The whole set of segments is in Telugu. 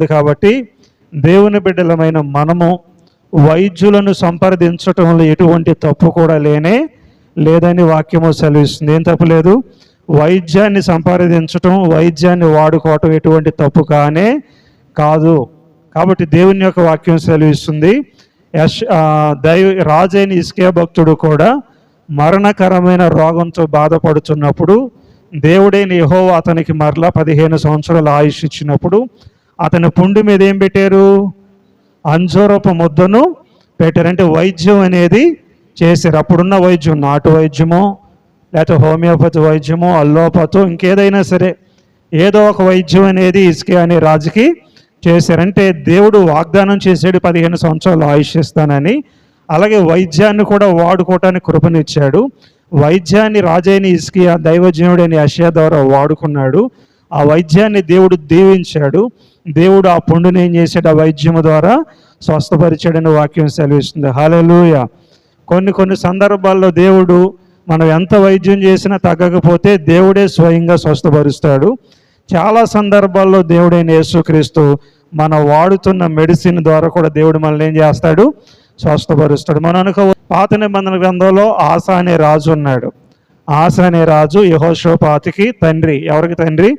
ఉంది. కాబట్టి దేవుని బిడ్డలమైన మనము వైద్యులను సంప్రదించటంలో ఎటువంటి తప్పు కూడా లేదని వాక్యము సెలవిస్తుంది. ఏం తప్పు లేదు. వైద్యాన్ని సంప్రదించటం, వైద్యాన్ని వాడుకోవటం ఎటువంటి తప్పు కాదు. కాబట్టి దేవుని యొక్క వాక్యం సెలవిస్తుంది. రాజైన హిజ్కియా భక్తుడు కూడా మరణకరమైన రోగంతో బాధపడుతున్నప్పుడు దేవుడైన యెహోవా అతనికి మరలా 15 సంవత్సరాల ఆయుష్ ఇచ్చినప్పుడు అతని పుండు మీద ఏం పెట్టారు? అంజూరపు ముద్దను పెట్టారు. అంటే వైద్యం అనేది చేశారు. అప్పుడున్న వైద్యం నాటు వైద్యమో లేకపోతే హోమియోపతి వైద్యమో అల్లోపతో ఇంకేదైనా సరే ఏదో ఒక వైద్యం అనేది హిజ్కియా అనే రాజుకి చేశారంటే దేవుడు వాగ్దానం చేసాడు 15 సంవత్సరాలు ఆయుష్ ఇస్తానని. అలాగే వైద్యాన్ని కూడా వాడుకోవటానికి కృపనిచ్చాడు. వైద్యాన్ని రాజైన హిజ్కియా దైవజనుడైన యెషయా ద్వారా వాడుకున్నాడు. ఆ వైద్యాన్ని దేవుడు దీవించాడు. దేవుడు ఆ పుండుని ఏం చేశాడు? ఆ వైద్యము ద్వారా స్వస్థపరిచాడని వాక్యం సెలవిస్తుంది. హల్లెలూయా. కొన్ని సందర్భాల్లో దేవుడు మనం ఎంత వైద్యం చేసినా తగ్గకపోతే దేవుడే స్వయంగా స్వస్థపరుస్తాడు. చాలా సందర్భాల్లో దేవుడైన యేసుక్రీస్తు మన వాడుతున్న మెడిసిన్ ద్వారా కూడా దేవుడు మనల్ని ఏం చేస్తాడు? స్వస్థపరుస్తాడు. మనం అనుకో పాత నిబంధన గ్రంథంలో ఆసా అనే రాజు ఉన్నాడు. ఆసా అనే రాజు యెహోషాపాతుకి తండ్రి. ఎవరికి తండ్రి?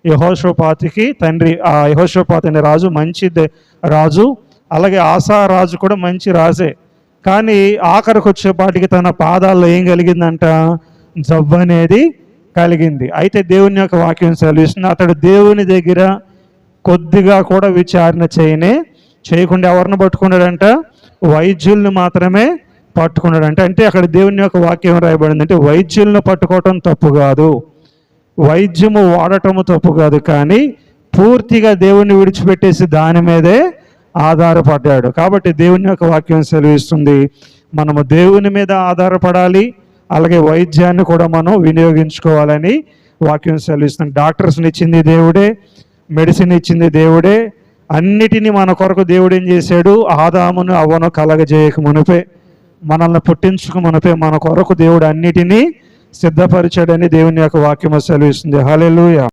యెహోషాపాతుకి తండ్రి. ఆ యెహోషాపాతు అనే రాజు మంచి రాజు. అలాగే ఆసా రాజు కూడా మంచి రాజే. కానీ ఆఖరికి వచ్చేపాటికి తన పాదాల్లో ఏం కలిగిందంట? జబ్బు అనేది కలిగింది. అయితే దేవుని యొక్క వాక్యం సెలవిస్తుంది, అతడు దేవుని దగ్గర కొద్దిగా కూడా విచారణ చేయకుండా ఎవరిని పట్టుకున్నాడంట? వైద్యుల్ని మాత్రమే పట్టుకున్నాడంట. అంటే అక్కడ దేవుని యొక్క వాక్యం రాయబడింది. అంటే వైద్యులను పట్టుకోవటం తప్పు కాదు, వైద్యము వాడటము తప్పు కాదు, కానీ పూర్తిగా దేవుని విడిచిపెట్టేసి దాని మీదే ఆధారపడ్డాడు. కాబట్టి దేవుని యొక్క వాక్యం సెలవిస్తుంది మనము దేవుని మీద ఆధారపడాలి, అలాగే వైద్యాన్ని కూడా మనం వినియోగించుకోవాలని వాక్యం సెలవిస్తుంది. డాక్టర్స్ని ఇచ్చింది దేవుడే, మెడిసిన్ ఇచ్చింది దేవుడే. అన్నిటినీ మన కొరకు దేవుడు ఏం చేశాడు? ఆదామును అవ్వను కలగజేయక మునిపే, మనల్ని పుట్టించుకు మునిపే మన కొరకు దేవుడు అన్నిటినీ సిద్ధపరిచాడని దేవుని యొక్క వాక్యం సెలవిస్తుంది. హల్లెలూయా.